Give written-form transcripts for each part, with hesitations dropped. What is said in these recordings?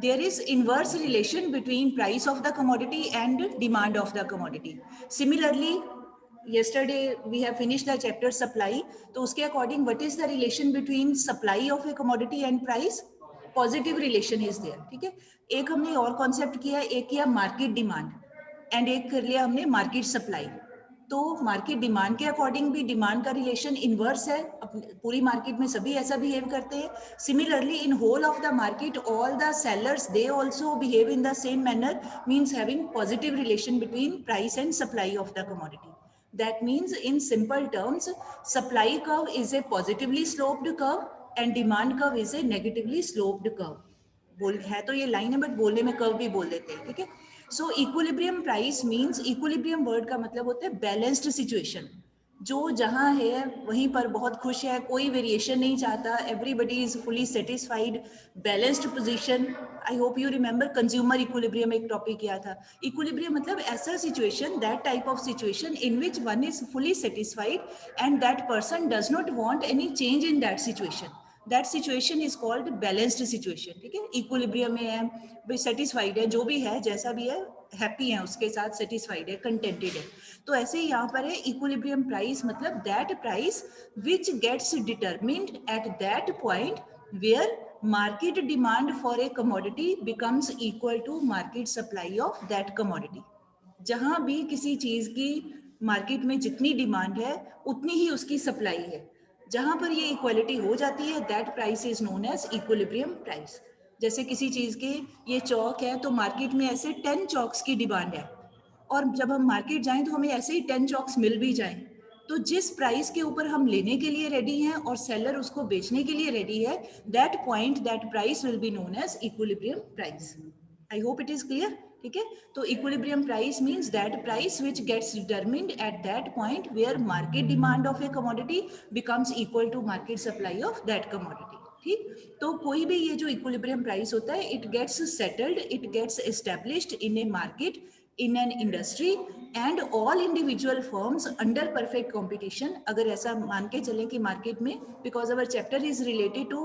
there is inverse relation between price of the commodity and demand of the commodity. Similarly, yesterday we have finished the chapter supply. तो उसके according what is the relation between supply of a commodity and price? Positive relation is there. ठीक है, एक हमने और concept किया, एक किया market demand and एक कर लिया हमने market supply. तो मार्केट डिमांड के अकॉर्डिंग भी डिमांड का रिलेशन इनवर्स है, पूरी मार्केट में सभी ऐसा बिहेव करते हैं. Similarly in whole of the market all the sellers they also behave in the same manner, means having positive relation between price and supply of the commodity. That means in simple terms, supply curve is a positively sloped curve and demand curve is a negatively sloped curve. बोल है तो ये line है, but बोलने में curve भी बोल देते हैं. ठीक है, सो equilibrium price means, equilibrium word का मतलब होता है बैलेंस्ड सिचुएशन. जो जहाँ है वहीं पर बहुत खुश है, कोई वेरिएशन नहीं चाहता, everybody is fully satisfied, balanced position. I hope you remember consumer equilibrium एक टॉपिक किया था. इक्विलिब्रियम मतलब ऐसा situation, that type of situation in which one is fully satisfied and that person does not want any change in that situation. That situation is called balanced situation. ठीक है, equilibrium में है, भाई satisfied है, जो भी है जैसा भी है हैप्पी है, उसके साथ सेटिस्फाइड है, कंटेंटेड है. तो ऐसे ही यहाँ पर है इक्विलिब्रियम प्राइस मतलब that price which gets determined at that point where market demand for a commodity becomes equal to market supply of that commodity. जहां भी किसी चीज की मार्केट में जितनी डिमांड है उतनी ही उसकी सप्लाई है, जहां पर ये इक्वालिटी हो जाती है that price is known as equilibrium price. जैसे किसी चीज के ये चौक है तो मार्केट में ऐसे 10 चौक्स की डिमांड है, और जब हम मार्केट जाएं तो हमें ऐसे ही 10 चौक्स मिल भी जाएं, तो जिस प्राइस के ऊपर हम लेने के लिए रेडी हैं और सेलर उसको बेचने के लिए रेडी है, that point that price will be known as equilibrium price. I hope it is clear. ठीक है, तो equilibrium price means that price which gets determined at that point where market demand of a commodity becomes equal to market supply of that commodity. ठीक, तो कोई भी ये जो equilibrium price होता है, it gets settled, it gets established in a market, in an industry and all individual firms under perfect competition. अगर ऐसा मान के चलें कि मार्केट में, because our chapter is related to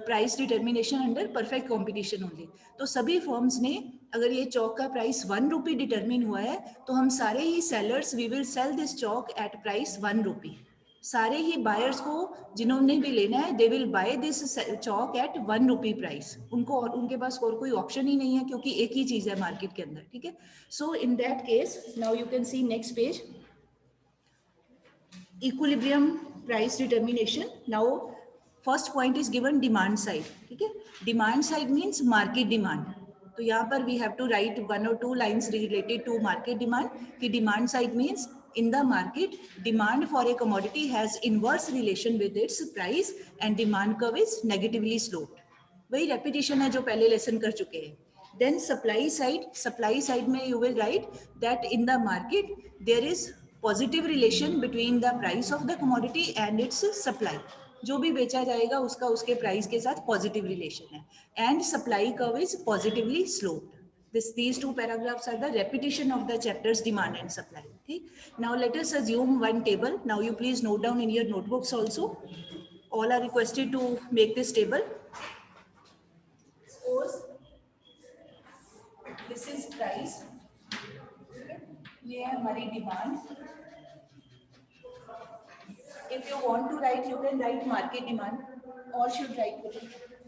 price determination under perfect competition only, तो सभी firms ने अगर ये चौक का प्राइस 1 रुपी डिटरमिन हुआ है तो हम सारे ही sellers we will sell this chalk at price 1 rupee. सारे ही बायर्स को जिन्होंने भी लेना है they will buy this chalk at 1 rupee price. उनको और उनके पास और कोई ऑप्शन ही नहीं है क्योंकि एक ही चीज है मार्केट के अंदर. ठीक है, so in that case now you can see next page, equilibrium price determination. Now first point is given demand side. ठीक है, demand side means market demand. तो यहाँ पर we have to write 1 or 2 lines related to market demand. कि demand side means in the market demand for a commodity has inverse relation with its price and demand curve is negatively sloped. वही repetition है जो पहले lesson कर चुके हैं. Then supply side में you will write that in the market there is positive relation between the price of the commodity and its supply. जो भी बेचा जाएगा उसका उसके प्राइस के साथ पॉजिटिव रिलेशन है, and supply curve is positively sloped. These two paragraphs are the repetition of the chapters demand and supply. Okay? Now let us assume one table. Now you please note down in your notebooks also. All are requested to make this table. Suppose this is price. ये है हमारी demand. If you want to write, you can write market demand. Or should write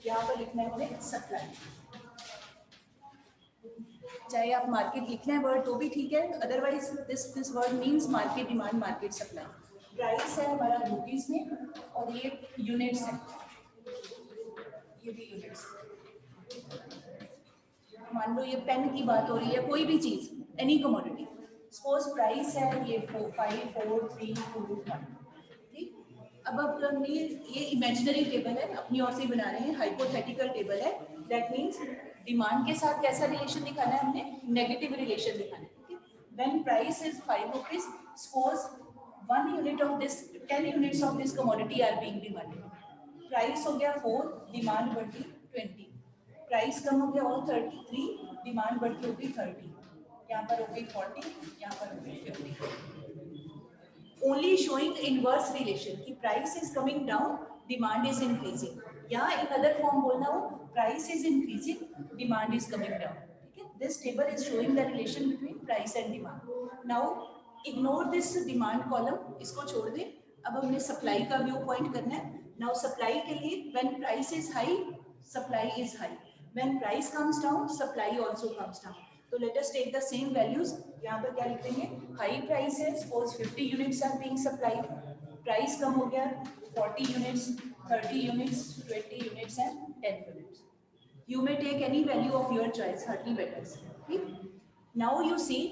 यहाँ पर लिखना है हमें supply. चाहे आप मार्केट लिखना है वर्ड तो भी ठीक है, otherwise this word means market demand market supply. Price है हमारा रुपीस में और ये यूनिट्स है, ये भी यूनिट्स. मान लो ये पेन की बात हो रही है, कोई भी चीज एनी कमोडिटी. सपोज प्राइस है ये 5 4 3 2 1. ठीक, अब हमने ये इमेजिनरी टेबल है, अपनी ओर से बना रहे हैं, हाइपोथेटिकल टेबल है. दैट मीन्स डिमांड के साथ कैसा रिलेशन दिखाना है, हमने नेगेटिव रिलेशन दिखाना है. When price is 5 rupees, suppose 1 unit of this 10 units of this commodity are being demanded. Price हो गया 4, डिमांड बढ़ती 20. प्राइस कम हो गया और 33, डिमांड बढ़ती होगी 30. यहाँ पर हो गई 40, यहाँ पर हो गई 50. ओनली शोइंग इनवर्स रिलेशन कि price is coming down, demand is increasing. या इन अदर फॉर्म बोलना हो, price is increasing, demand is coming down. ठीक है, this table is showing the relation between price and demand. Now ignore this demand column, इसको छोड़ दे. अब हमने supply का व्यू पॉइंट करना है. नाउ सप्लाई के लिए when price is high, supply is high. When price comes down, supply also comes down. तो let us take the same values. यहाँ पर क्या लिख देंगे, हाई प्राइस है, suppose 50 units are being supplied. Price कम हो गया 40 units, 30 units, 20 units and 10 units. You may take any value of your choice, hardly matters. ठीक. Now you see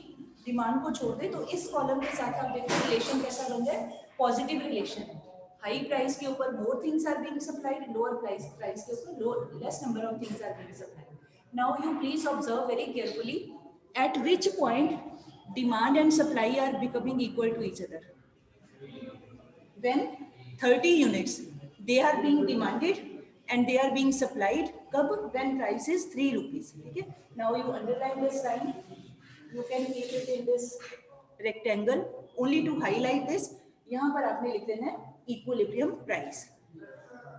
डिमांड को छोड़ दे तो इस कॉलम के साथ आप देखो रिलेशन कैसा बन जाए, पॉजिटिव रिलेशन है. हाई प्राइस के ऊपर more things are being supplied, lower price के ऊपर less number of things are being supplied. Now you please observe very carefully at which point demand and supply are becoming equal to each other. When 30 units they are being demanded and they are being supplied, कब, when price is 3 rupees. ठीक है, now you underline this line, you can keep it in this rectangle only to highlight this. यहाँ पर आपने लिख देना है equilibrium price.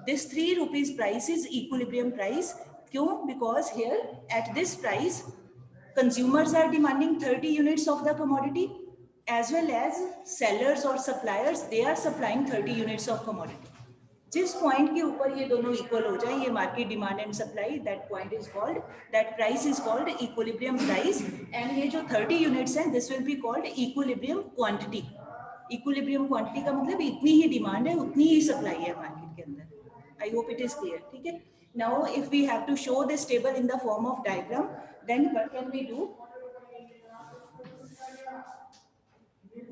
This 3 rupees price is equilibrium price. क्यों? Because here at this price consumers are demanding 30 units of the commodity as well as sellers or suppliers, they are supplying 30 units of commodity. जिस point के ऊपर ये दोनों equal हो जाए, ये market demand and supply, that point is called, that price is called equilibrium price. And ये जो 30 यूनिट्स हैं, this will be called equilibrium quantity. Equilibrium quantity का मतलब इतनी ही डिमांड है, उतनी ही सप्लाई है मार्केट के अंदर. I hope it is clear. ठीक है, now if we have to show this table in the form of diagram, then what can we do?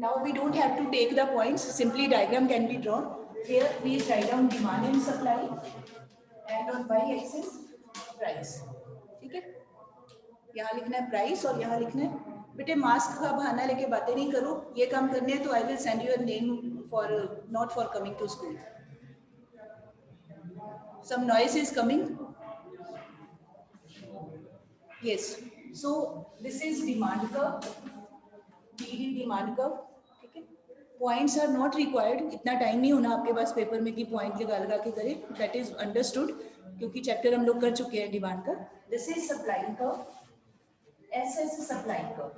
Now we don't have to take the points, simply diagram can be drawn. Here please write down demand and supply and on y-axis price. ठीक है, यहाँ लिखना है price और यहाँ लिखना है. बेटे मास्क का बहाना लेके बातें नहीं करो, ये काम करने हैं तो I will send you a name for not for coming to school. Some noise is coming. Yes, so this is demand curve, PD demand curve. Points are not required, इतना टाइम नहीं होना आपके पास पेपर में कि point लगा के करें. That is understood, क्योंकि चैप्टर हम लोग कर चुके हैं डिमांड का. This is supply curve, SS supply curve.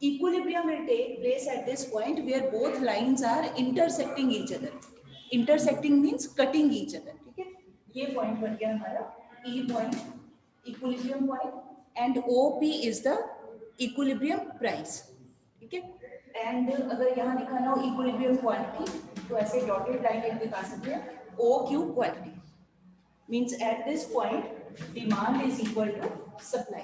Equilibrium will take place at this point where both lines are intersecting each other. Intersecting means cutting each other. ठीक है, ये पॉइंट बन गया हमारा E point, equilibrium point, and OP is the equilibrium price. ठीक है, and अगर यहाँ दिखाना हो इक्विलिब्रियम क्वांटिटी तो ऐसे डॉटेड लाइन एक दिखा सकते हैं, OQ quantity means at this point demand is equal to supply.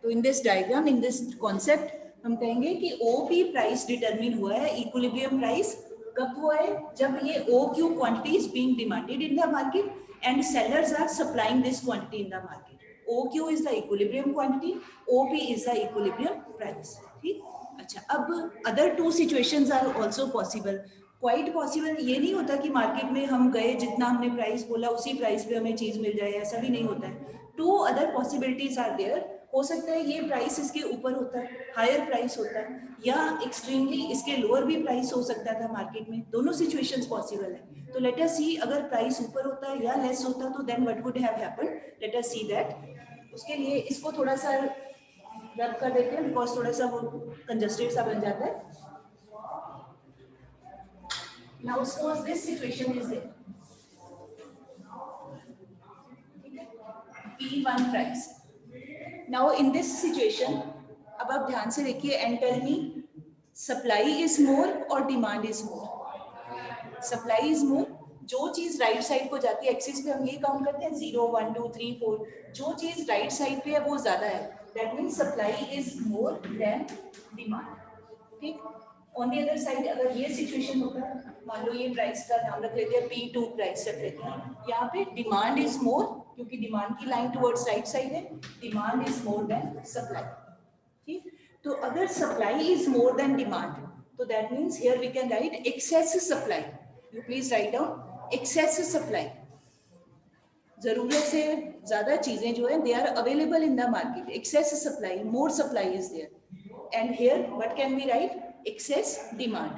तो in this diagram, in this concept हम कहेंगे कि OP प्राइस डिटरमिन हुआ है, इक्विलिब्रियम प्राइस कब हुआ है? जब ये OQ quantity is being demanded in the market and sellers are supplying this quantity in the market. OQ is the equilibrium quantity, OP is the equilibrium price. ठीक. अच्छा, अब other two situations are also possible. Quite possible ये नहीं होता कि market में हम गए, जितना हमने प्राइस बोला उसी प्राइस पे हमें चीज मिल जाए, ऐसा भी नहीं होता है. Two other possibilities are there. हो सकता है ये प्राइस इसके ऊपर होता है, हायर प्राइस होता है, या एक्सट्रीमली इसके लोअर भी प्राइस हो सकता था मार्केट में. दोनों सिचुएशंस पॉसिबल है. तो लेट अस सी, अगर प्राइस ऊपर होता है या लेस होता तो then what would have happened. Let us see that. उसके लिए इसको थोड़ा सा रब कर देते हैं, बिकॉज थोड़ा सा वो कंजस्टेड सा बन जाता है. Now suppose this situation is there. P1 price. Now in this situation, अब आप ध्यान से देखिए and tell me, supply is more और demand is more. Supply is more. जो चीज राइट साइड को जाती है, एक्सिस पे हम ये काउंट करते हैं 0 1 2 3 4, जो चीज राइट साइड पे है वो ज्यादा है. That means supply is more than demand. ठीक. On the other side, अगर ये सिचुएशन होगा, मान लो ये प्राइस का नाम रख लेते हैं P2 प्राइस रख लेते हैं, यहाँ पे डिमांड इज मोर, क्योंकि डिमांड की लाइन टुवर्ड्स राइट साइड है. Demand is more than supply. ठीक. तो अगर supply is more than demand, तो that means here we can write excess supply. You please write down excess supply. जरूरत से ज्यादा चीजें जो है they are available in the market. Excess supply, more supply is there. And here what can we write? Excess demand.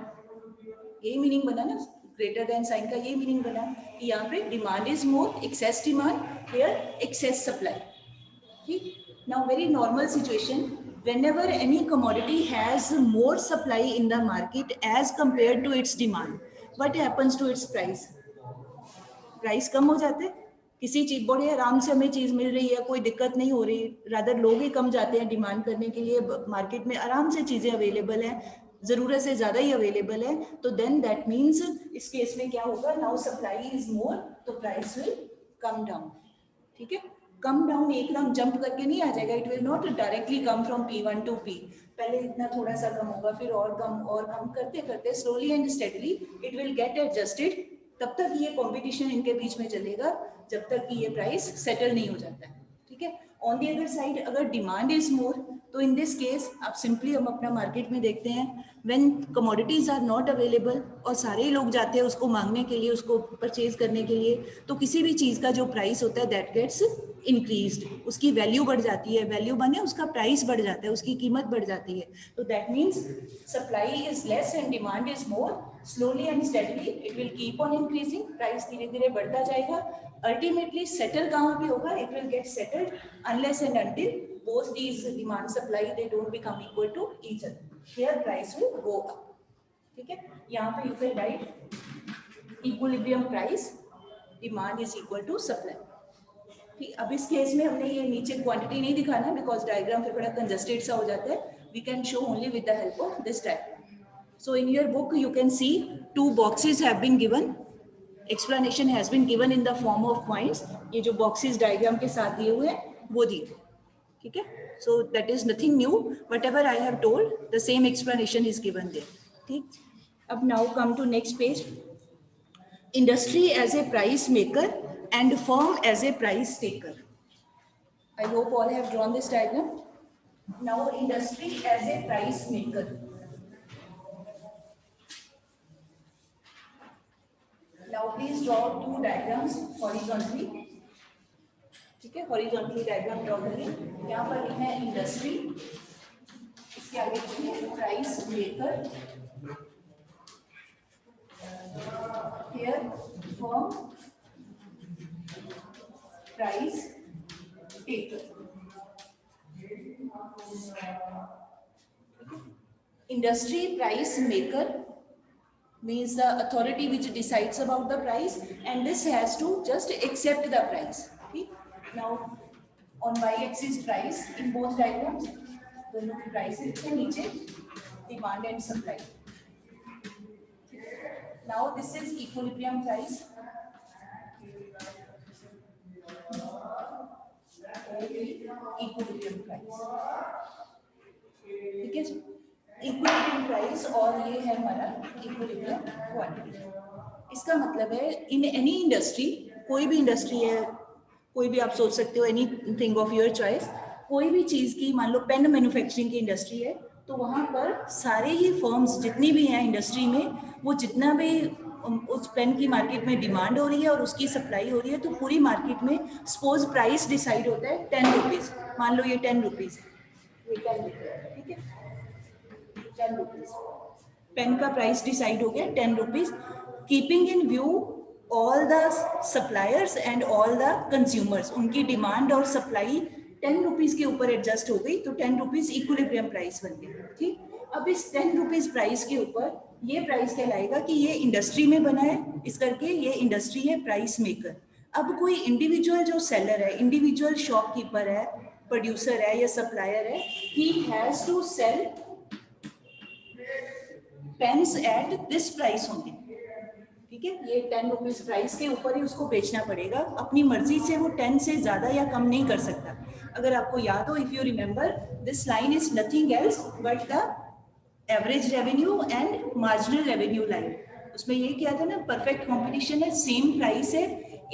यही meaning बना ना, greater than sign का ये मीनिंग बना कि यहाँ पे demand is more, excess demand, here excess supply. ठीक. Now very normal situation, whenever any commodity has more supply in the market as compared to its demand, what happens to its price? Price कम हो जाते हैं. किसी चीज बड़े आराम से हमें चीज मिल रही है, कोई दिक्कत नहीं हो रही, रादर लोग ही कम जाते हैं डिमांड करने के लिए, मार्केट में आराम से चीजें अवेलेबल हैं, जरूरत से ज्यादा ही अवेलेबल है, तो देन दैट मीन्स इस केस में क्या होगा, नाउ सप्लाई इज मोर, तो प्राइस विल कम डाउन. ठीक है. कम डाउन एकदम जंप करके नहीं आ जाएगा, it will not directly come from P1 to P. पहले इतना थोड़ा सा कम होगा, फिर और कम करते करते slowly and steadily it will get adjusted. तब तक ये कंपटीशन इनके बीच में चलेगा जब तक कि ये प्राइस सेटल नहीं हो जाता है. ठीक है. ऑन दी अदर साइड अगर डिमांड इज मोर, तो इन दिस केस आप सिंपली हम अपना मार्केट में देखते हैं, when commodities are not available और सारे लोग जाते हैं उसको मांगने के लिए, उसको परचेज करने के लिए, तो किसी भी चीज़ का जो प्राइस होता है दैट गेट्स इंक्रीज्ड, उसकी वैल्यू बढ़ जाती है, वैल्यू बने उसका प्राइस बढ़ जाता है, उसकी कीमत बढ़ जाती है. तो that means supply is less and demand is more, slowly and steadily it will keep on increasing, price धीरे धीरे बढ़ता जाएगा. अल्टीमेटली सेटल कहाँ पे होगा, it will get settled unless and until both these demand supply they don't become equal to each other, here price will go up. ठीक है. यहाँ पे you can write equilibrium price, demand is equal to supply. ठीक. अब इस case में हमने ये नीचे क्वांटिटी नहीं दिखाना बिकॉज डायग्राम फिर बड़ा कंजस्टेड सा हो जाता है. We can show only with the help of this diagram. So in your book you can see 2 boxes have been given, explanation has been given in the form of points. ये जो boxes diagram के साथ दिए हुए हैं वो दिए. ठीक है. So that is nothing new, whatever I have told the same explanation is given there. ठीक. अब now come to next page. Industry as a price maker and firm as a price taker. I hope all have drawn this diagram. Now industry as a price maker. Now please draw 2 diagrams horizontally. ठीक है. Horizontally diagram draw करिए. यहाँ पर लिखना है industry, इसके आगे लिखिए price maker, here firm price taker. Industry price maker means the authority which decides about the price, and this has to just accept the price. Okay. Now on y-axis price in both diagrams, दोनों की prices के नीचे demand and supply. Now this is equilibrium price. Equilibrium price. ठीक है. Equilibrium price और ये है हमारा इक्विलिब्रियम क्वांटिटी. इसका मतलब है इन एनी इंडस्ट्री, कोई भी इंडस्ट्री है, कोई भी आप सोच सकते हो, any thing of your choice, कोई भी चीज़ की, मान लो पेन मैन्युफैक्चरिंग की इंडस्ट्री है, तो वहाँ पर सारे ही फर्म्स जितनी भी हैं इंडस्ट्री में, वो जितना भी उस पेन की मार्केट में डिमांड हो रही है और उसकी सप्लाई हो रही है, तो पूरी मार्केट में सपोज प्राइस डिसाइड होता है 10 रुपीज़. मान लो ये 10 रुपीज़ है, ये 10 रुपीज़. ठीक है. 10 रुपीज पेन का प्राइस डिसाइड हो गया 10 rupees, keeping in view all the suppliers and all the consumers. उनकी डिमांड और सप्लाई 10 रुपीज के ऊपर एडजस्ट हो गई, तो 10 रुपीज इक्विलिब्रियम प्राइस बन गया. ठीक. अब इस 10 रुपीज प्राइस के ऊपर ये प्राइस कहलाएगा कि ये इंडस्ट्री में बना है, इस करके ये इंडस्ट्री है प्राइस मेकर. अब कोई इंडिविजुअल जो सेलर है, इंडिविजुअल शॉपकीपर है, प्रोड्यूसर है या सप्लायर है, he has to sell pens at this price only. ठीक है. ये 10 रुपीज प्राइस के ऊपर ही उसको बेचना पड़ेगा, अपनी मर्जी से वो 10 से ज्यादा या कम नहीं कर सकता. अगर आपको याद हो, if you remember, this line is nothing else but the average revenue and marginal revenue line. उसमें ये क्या था ना, परफेक्ट कॉम्पिटिशन है, सेम प्राइस है,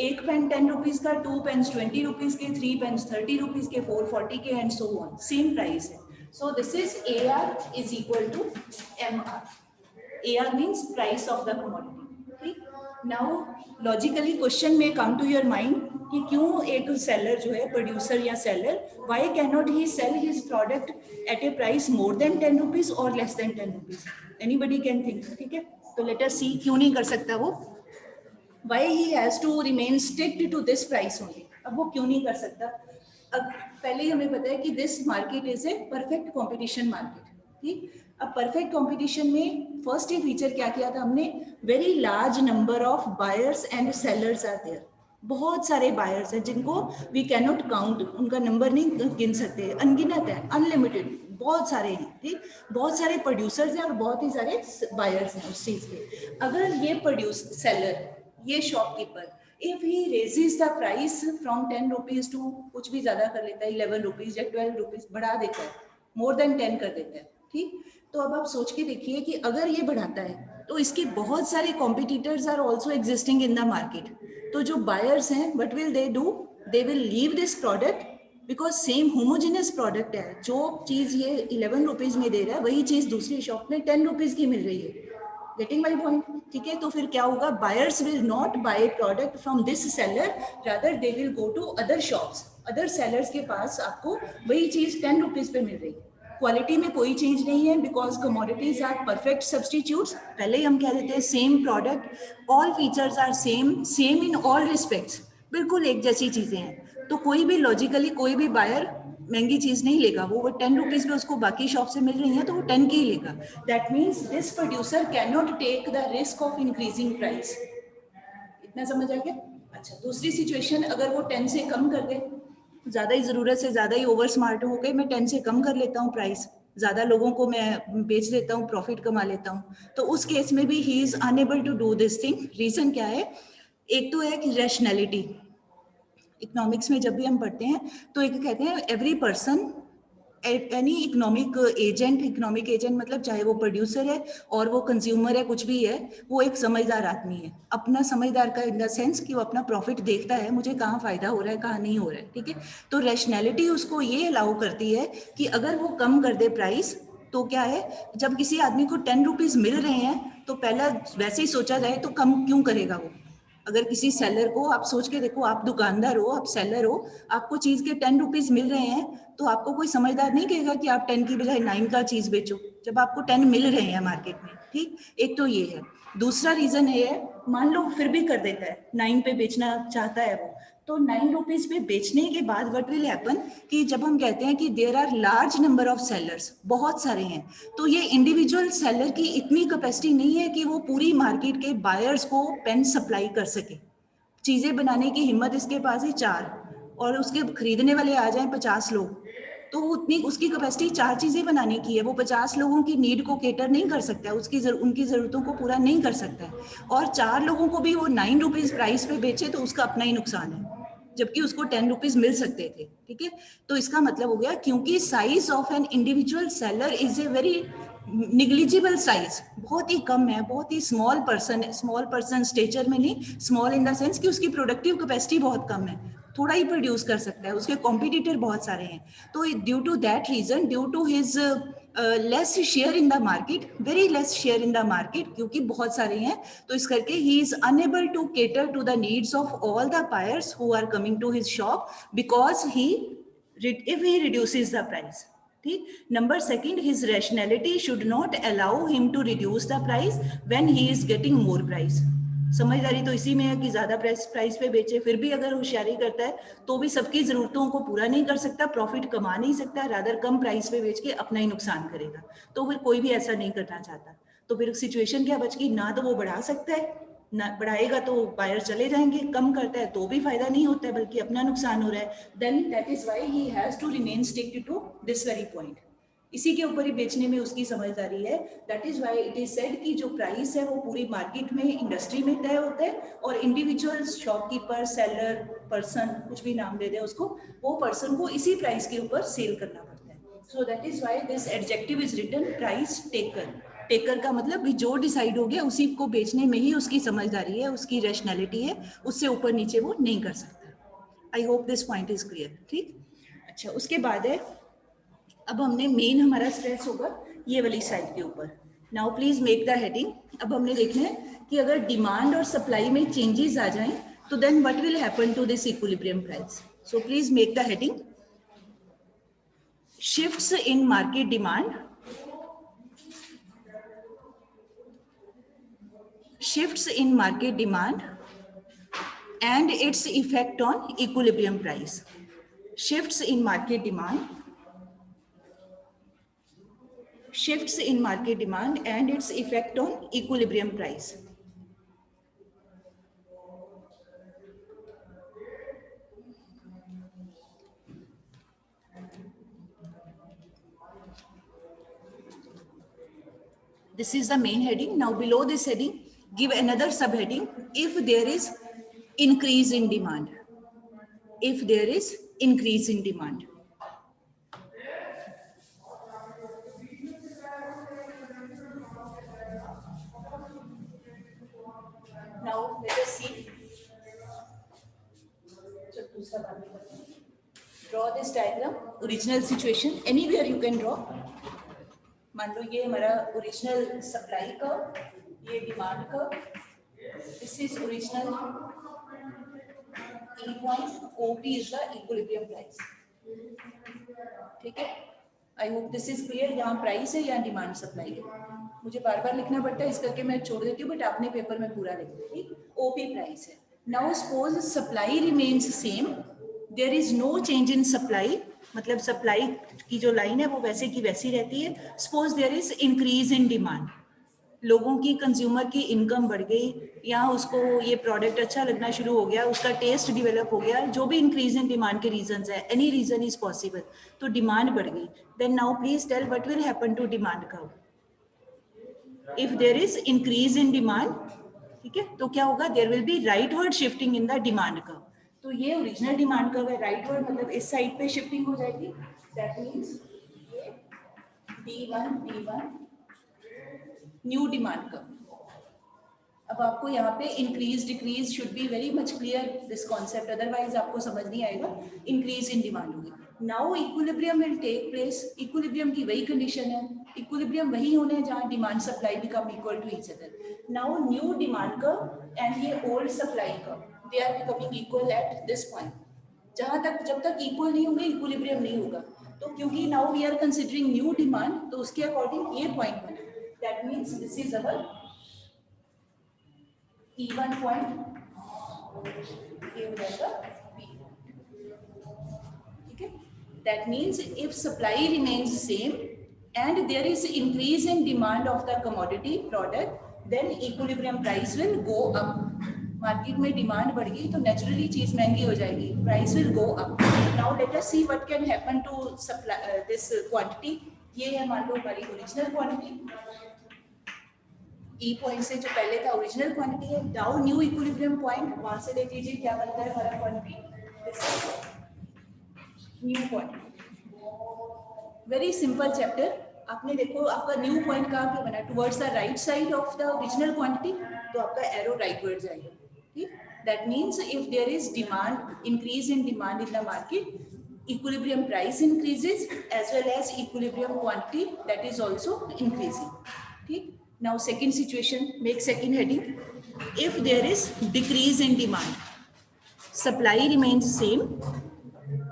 एक पेन 10 रुपीज का, 2 पेन्स 20 रुपीज के, 3 पेन्स 30 रुपीज के, 4 40 के and so on, same price है. So this is AR is equal to MR. AR means price of the commodity. ठीक. Now logically question may come to your mind कि क्यों एक seller जो है, producer या seller, why cannot he sell his product at a price more than 10 rupees or less than 10 rupees? Anybody can think. ठीक है. तो लेट अस सी क्यों नहीं कर सकता वो, why he has to remain stick to this price only. अब वो क्यों नहीं कर सकता? अब पहले ही हमें पता है कि this market is a perfect competition market. ठीक, अब perfect competition में first ही feature क्या किया था हमने, very large number of buyers and sellers are there. बहुत सारे बायर्स हैं जिनको वी कैन नॉट काउंट, उनका नंबर नहीं गिन सकते, अनगिनत है, अनलिमिटेड, बहुत सारे हैं, ठीक, बहुत सारे प्रोड्यूसर्स हैं और बहुत ही सारे बायर्स हैं उस चीज के. अगर ये प्रोड्यूस सेलर, ये shopkeeper, if he raises the price from 10 rupees to, कुछ भी ज्यादा कर लेता है, 11 रुपीज या 12 रुपीज बढ़ा देता है, मोर देन 10 कर देता है, ठीक, तो अब आप सोच के देखिए कि अगर ये बढ़ाता है तो इसके बहुत सारे competitors are also existing in the market. तो जो बायर्स हैं, what will they do, they will leave this product, because same homogeneous product है, जो चीज ये 11 रुपीज में दे रहा है वही चीज दूसरी शॉप में 10 रुपीज की मिल रही है. गेटिंग माई पॉइंट, ठीक है. तो फिर क्या होगा, buyers will not buy product from this seller, rather they will go to other shops, other sellers के पास आपको वही चीज 10 रुपीज पे मिल रही है. क्वालिटी में कोई चेंज नहीं है, because commodities are perfect substitutes. पहले ही हम कह देते हैं same product, all features are same, same in all respects, बिल्कुल एक जैसी चीजें हैं. तो कोई भी लॉजिकली कोई भी बायर महंगी चीज नहीं लेगा, वो 10 रुपीज में उसको बाकी शॉप से मिल रही है तो वो 10 की ही लेगा. That means this producer can not take the risk of increasing price. इतना समझ आ गया? अच्छा, दूसरी सिचुएशन, अगर वो 10 से कम कर दे, ज्यादा ही जरूरत से ज्यादा ही ओवर स्मार्ट हो गए, मैं 10 से कम कर लेता हूँ प्राइस, ज्यादा लोगों को मैं बेच देता हूँ, प्रॉफिट कमा लेता हूँ, तो उस केस में भी he is unable to do this thing. Reason क्या है? एक तो है कि रैशनैलिटी. इकोनॉमिक्स में जब भी हम पढ़ते हैं तो एक कहते हैं every person, any economic agent, economic agent मतलब चाहे वो प्रोड्यूसर है और वो कंज्यूमर है, कुछ भी है, वो एक समझदार आदमी है. अपना समझदार का इन द सेंस कि वो अपना प्रॉफिट देखता है, मुझे कहाँ फायदा हो रहा है कहाँ नहीं हो रहा है, ठीक है. तो रैशनैलिटी उसको ये अलाउ करती है कि अगर वो कम कर दे प्राइस, तो क्या है, जब किसी आदमी को 10 रुपीज मिल रहे हैं तो पहला वैसे ही सोचा जाए तो कम क्यों करेगा वो. अगर किसी सेलर को आप सोच के देखो, आप दुकानदार हो, आप सेलर हो, आपको चीज के 10 रुपीज मिल रहे हैं, तो आपको कोई समझदार नहीं कहेगा कि आप 10 की बजाय 9 का चीज बेचो, जब आपको 10 मिल रहे हैं मार्केट में, ठीक. एक तो ये है. दूसरा रीजन ये है, मान लो फिर भी कर देता है, 9 पे बेचना चाहता है वो, तो 9 रुपीज पे बेचने के बाद व्हाट विल हैपन कि जब हम कहते हैं कि there are large number of sellers, बहुत सारे हैं, तो ये इंडिविजुअल सेलर की इतनी कैपेसिटी नहीं है कि वो पूरी मार्केट के बायर्स को पेन सप्लाई कर सके. चीजें बनाने की हिम्मत इसके पास है 4, और उसके खरीदने वाले आ जाएं 50 लोग, तो उतनी उसकी कैपेसिटी 4 चीजें बनाने की है, वो 50 लोगों की नीड को केटर नहीं कर सकता है, उनकी जरूरतों को पूरा नहीं कर सकता है, और 4 लोगों को भी वो 9 रुपीज प्राइस पे बेचे तो उसका अपना ही नुकसान है, जबकि उसको 10 रुपीज मिल सकते थे, ठीक है. तो इसका मतलब हो गया, क्योंकि size of an individual seller is a very negligible size, बहुत ही कम है, बहुत ही स्मॉल पर्सन है, स्मॉल पर्सन स्टेचर में नहीं, स्मॉल इन द सेंस कि उसकी प्रोडक्टिव कैपेसिटी बहुत कम है, थोड़ा ही प्रोड्यूस कर सकता है, उसके कॉम्पिटिटर बहुत सारे हैं. तो due to that reason, due to his less share in the market, very less share in the market, क्योंकि बहुत सारे हैं, तो इस करके he is unable to cater to the needs of all the buyers who are coming to his shop, because he, if he reduces the price, ठीक. Number second, his rationality should not allow him to reduce the price when he is getting more price. समझदारी तो इसी में है कि ज्यादा price पे बेचे, फिर भी अगर होशियारी करता है तो भी सबकी जरूरतों को पूरा नहीं कर सकता, प्रॉफिट कमा नहीं सकता, रादर कम प्राइस पे बेच के अपना ही नुकसान करेगा. तो फिर कोई भी ऐसा नहीं करना चाहता. तो फिर सिचुएशन क्या बच गई, ना तो वो बढ़ा सकता है, ना बढ़ाएगा तो बायर चले जाएंगे, कम करता है तो भी फायदा नहीं होता है बल्कि अपना नुकसान हो रहा है. Then that is why he has to remain stick to this very point. इसी के ऊपर ही बेचने में उसकी समझदारी है. That is why it is said कि जो प्राइस है वो पूरी मार्केट में, इंडस्ट्री में तय होता है, और इंडिविजुअल शॉपकीपर, सेलर, पर्सन, कुछ भी नाम दे दे उसको, वो पर्सन को इसी प्राइस के ऊपर सेल करना पड़ता है. So that is why this adjective is written price taker. Taker का मतलब भी जो डिसाइड हो गया उसी को बेचने में ही उसकी समझदारी है, उसकी रैशनैलिटी है, उससे ऊपर नीचे वो नहीं कर सकता. I hope this point is clear, ठीक. अच्छा, उसके बाद है, अब हमने मेन हमारा स्ट्रेस होगा ये वाली साइड के ऊपर. Now please make the heading. अब हमने देखना है कि अगर डिमांड और सप्लाई में चेंजेस आ जाएं तो then what will happen to this equilibrium price. So please make the heading, shifts in market demand shifts in market demand and its effect on equilibrium price. Shifts in market demand, shifts in market demand and its effect on equilibrium price. This is the main heading. Now below this heading, give another subheading, if there is increase in demand. If there is increase in demand. Now let us see. Draw this diagram, original situation, anywhere you can draw. मान लो ये हमारा original supply curve, ये demand curve, this is original E point, OP is the equilibrium price. ठीक है, I hope this is clear. यहाँ price है, यहाँ demand supply है. मुझे बार बार लिखना पड़ता है, इस करके मैं छोड़ देती हूँ, बट आपने पेपर में पूरा लिख दिया. ठीक, ओपी प्राइस है. Now suppose supply remains same, there is no change in supply, मतलब सप्लाई की जो लाइन है वो वैसे की वैसी रहती है. Suppose there is increase in demand, लोगों की, कंज्यूमर की इनकम बढ़ गई, या उसको ये प्रोडक्ट अच्छा लगना शुरू हो गया, उसका टेस्ट डेवलप हो गया, जो भी इंक्रीज इन डिमांड के रीजंस है, एनी रीजन इज पॉसिबल, तो डिमांड बढ़ गई. Then now please tell what will happen to demand curve if there is increase in demand. ठीक है, तो क्या होगा, there will be rightward shifting in the demand curve. तो ये ओरिजिनल डिमांड कर्व है, राइटवर्ड मतलब इस साइड पे शिफ्टिंग हो जाएगी. दैट मींस ये D1 न्यू डिमांड कर्व. अब आपको यहाँ पे increase decrease should be very much clear this concept, otherwise आपको समझ नहीं आएगा. इंक्रीज इन डिमांड होगी. Now equilibrium will take place. Equilibrium की वही कंडीशन है, इक्विलिब्रियम वही होने जहाँ demand supply become equal to each other. Now new demand curve and ये old supply curve, they are becoming equal at this point. जहाँ तक, जब तक इक्वल नहीं होंगे इक्विलिब्रियम नहीं होगा. तो क्योंकि now we are considering new demand, तो उसके अकॉर्डिंग ये पॉइंट बने. That means this is our E1 point, ये हो जाएगा B. ठीक है, that means if supply remains same and there is increase in demand of the commodity product, then equilibrium price will go up. Market में demand बढ़ गई तो naturally चीज महंगी हो जाएगी, price will go up. Now let us see what can happen to supply this quantity. ये है मान लो हमारी ओरिजिनल क्वांटिटी, ई पॉइंट से जो पहले था ओरिजिनल क्वांटिटी है. नाउ न्यू इक्विलिब्रियम पॉइंट, वहां से देख लीजिए क्या बनता है हमारा quantity, new quantity. Very simple chapter. आपने देखो आपका न्यू पॉइंट कहाँ पे बना, towards the right side of the original quantity, तो आपका एरो राइटवर्ड जाएगा. ठीक, that means if there is demand, increase in demand in the market, equilibrium price increases as well as equilibrium quantity that is also increasing. ठीक. Now second situation, make second heading. If there is decrease in demand, supply remains same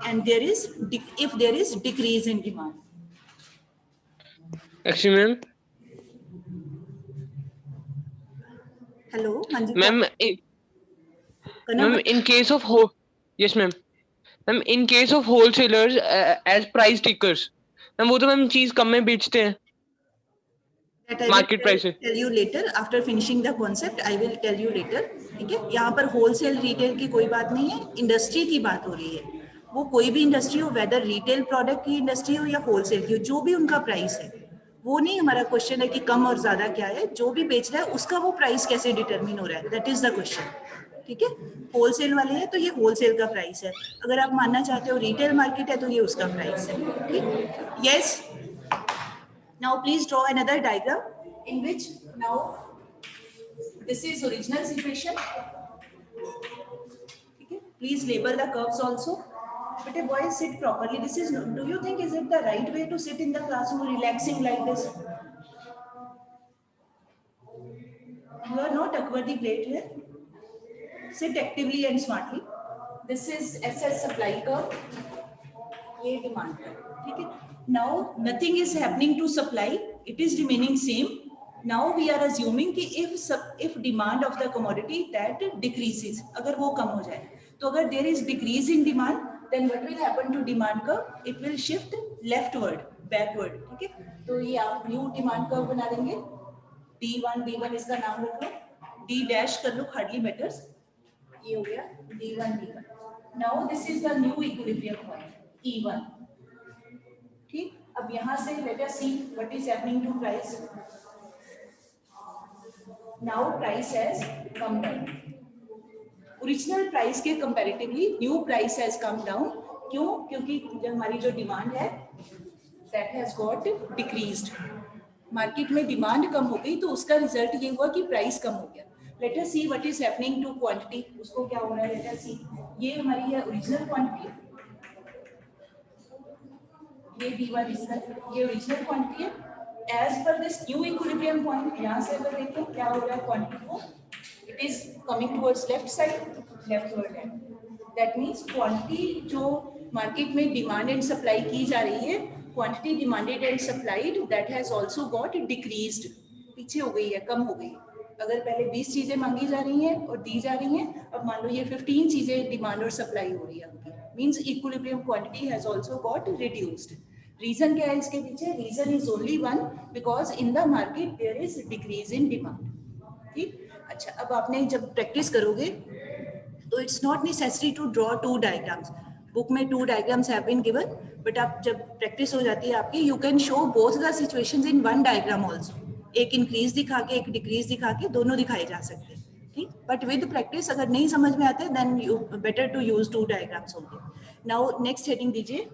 and there is if there is decrease in demand. Actually ma'am. Hello, Manju. Ma'am, in case of yes ma'am. Ma'am in case of wholesalers as price takers, ma'am वो तो ma'am चीज कम में बेचते हैं. Market price tell you later after finishing the concept, I will tell you later. ठीक है, यहाँ पर होलसेल रिटेल की कोई बात नहीं है, इंडस्ट्री की बात हो रही है. वो कोई भी इंडस्ट्री हो, वेदर रिटेल प्रोडक्ट की इंडस्ट्री हो या होलसेल की हो, जो भी उनका प्राइस है वो नहीं हमारा क्वेश्चन है कि कम और ज्यादा क्या है. जो भी बेच रहा है उसका वो प्राइस कैसे डिटरमिन हो रहा है, दैट इज द क्वेश्चन. ठीक है, होलसेल वाले हैं तो ये होलसेल का प्राइस है, अगर आप मानना चाहते हो रिटेल मार्केट है तो ये उसका प्राइस है. ठीक, yes. Now please draw another diagram in which now this is original situation. Okay, please label the curves also. But a boy sit properly. This is, do you think is it the right way to sit in the classroom relaxing like this? You are not awkward the plate here. Sit actively and smartly. This is SS supply curve. ये demand curve. ठीक है. Now nothing is happening to supply, it is remaining same. Now we are assuming कि if demand of the commodity that decreases, अगर वो कम हो जाए, तो अगर there is decrease in demand then what will happen to demand curve, it will shift leftward, backward, ठीक है। तो ये आप न्यू डिमांड कर्व बना देंगे, D1 D1 इसका नाम रख लो, D डैश कर लो, हार्डली मैटर्स, ये हो गया D1 D1। Now this is the new equilibrium point E1, ठीक। अब यहाँ से let us see what is happening to price. Now price has come down. Original price के comparatively new price has come down. क्यों? क्योंकि जब हमारी जो डिमांड है that has got decreased. Market में डिमांड कम हो गई तो उसका रिजल्ट ये हुआ कि प्राइस कम हो गया। Let us see what is happening to quantity. उसको क्या हो रहा है? Let us see. ये हमारी है ओरिजिनल क्वांटिटी, ये D1 इसका, ये ओरिजिनल क्वांटिटी है। As per this new equilibrium point, यहाँ से अगर देखें क्या हो रहा है क्वांटिटी को, it is coming towards left side, leftward है। That means क्वांटिटी जो मार्केट में डिमांड एंड सप्लाई की जा रही है, quantity demanded and supplied that has also got decreased, पीछे हो गई है, कम हो गई है। अगर पहले 20 चीजें मांगी जा रही हैं और दी जा रही हैं, अब मान लो ये 15 चीजें डिमांड और सप्लाई हो रही है आपकी, means equilibrium quantity has also got reduced. Reason क्या है इसके पीछे? Reason is only one, because in the market there is decrease in demand, ठीक। अच्छा, अब आपने जब प्रैक्टिस करोगे तो it's not necessary to draw 2 diagrams, book में 2 diagrams have been given, but आप जब प्रैक्टिस हो जाती है आपकी, you can show both the situations in one diagram also, एक इंक्रीज दिखा के एक डिक्रीज दिखा के दोनों दिखाए जा सकते हैं, ठीक। बट विद प्रैक्टिस अगर नहीं समझ में आते then you better to use 2 diagrams only. Now next heading दीजिए,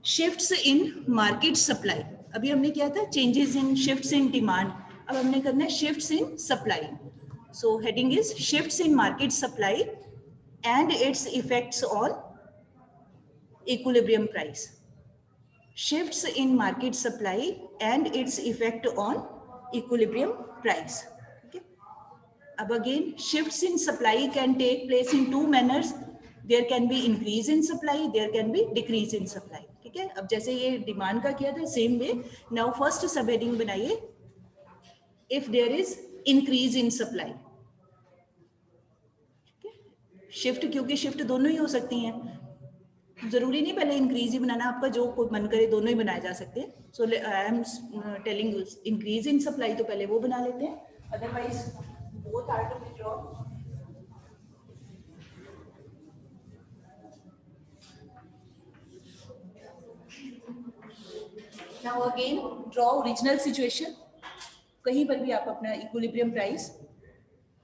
शिफ्ट्स इन मार्केट सप्लाई। अभी हमने किया था changes in shifts in demand, अब हमने करना है shifts in supply. So heading is shifts in market supply and its effects on equilibrium price. Shifts in market supply and its effect on equilibrium price, ठीक है। अब again shifts in supply can take place in 2 manners, there can be increase in supply, there can be decrease in supply, ठीक है। अब जैसे ये demand का किया था same way, now first sub heading बनाइए, if there is increase in supply, ठीक है। शिफ्ट, क्योंकि शिफ्ट दोनों ही हो सकती हैं, जरूरी नहीं पहले इंक्रीज ही बनाना, आपका जो मन करे दोनों ही बनाए जा सकते हैं। So I am telling you increase in supply तो पहले वो बना लेते हैं, otherwise both are to be draw. Now again draw original situation, कहीं पर भी आप अपना इक्विलिब्रियम प्राइस,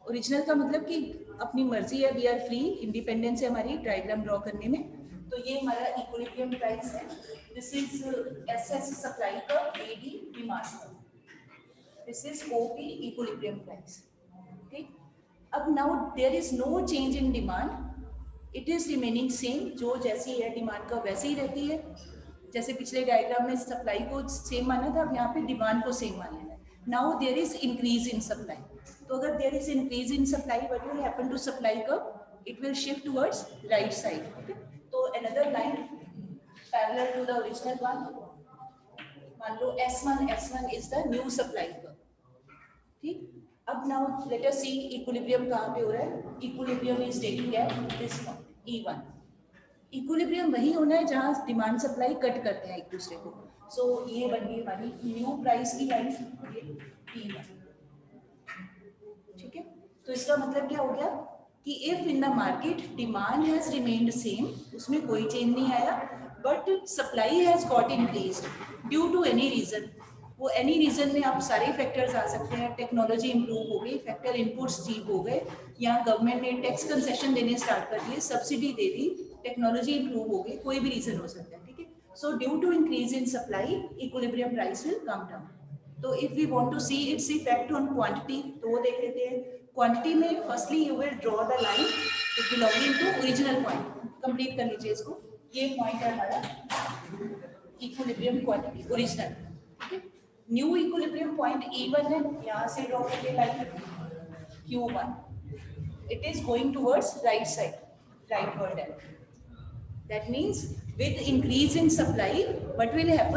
ओरिजिनल का मतलब कि अपनी मर्जी है, वी आर फ्री, इंडिपेंडेंस है हमारी डायग्राम ड्रॉ करने में। तो ये हमारा इक्विलिब्रियम प्राइस है, दिस इज एसएस सप्लाई का, एडी डिमांड का, this is OP equilibrium price, ठीक। अब now there is no change in demand, it is remaining same, जो जैसी है डिमांड का वैसे ही रहती है। जैसे पिछले डायग्राम में सप्लाई को सेम माना था, अब यहाँ पे डिमांड को सेम मान लेना है। Now there is increase in supply, तो अगर there is increase in supply what will happen to supply curve, it will shift towards right side. तो another line parallel to the original one, मान लो S1 is the new supply curve, ठीक। अब now let us see equilibrium कहाँ पे हो रहा है, equilibrium is taking at this point E1। Equilibrium वही होना है जहां डिमांड सप्लाई कट करते हैं एक दूसरे को। सो ये बन गई हमारी न्यू प्राइस की लाइन, ये P1, ठीक है। तो इसका मतलब क्या हो गया कि if in the market demand has remained same, उसमें कोई चेंज नहीं आया, but supply has got increased due to any reason, वो एनी रीजन में आप सारे फैक्टर्स आ सकते हैं, टेक्नोलॉजी इंप्रूव हो गई, फैक्टर इनपुट्स चीप हो गए, या गवर्नमेंट ने टैक्स कंसेशन देने स्टार्ट कर दिए, सब्सिडी दे दी, टेक्नोलॉजी इंप्रूव हो गई, कोई भी रीजन हो सकता है, ठीक है। So due to increase in supply equilibrium price will come down. तो if we want to see its effect on quantity, तो वो देख लेते हैं। क्वांटिटी में firstly you will draw the line belonging to original point, complete कर लीजिए इसको, ये पॉइंट है हमारा इक्विलिब्रियम क्वांटिटी ओरिजिनल, ठीक है। न्यू इक्विलिब्रियम पॉइंट E1 है, यहाँ से ड्रॉ करके line Q1, it is going towards right side, rightward arrow. That means with increase in supply, what will happen?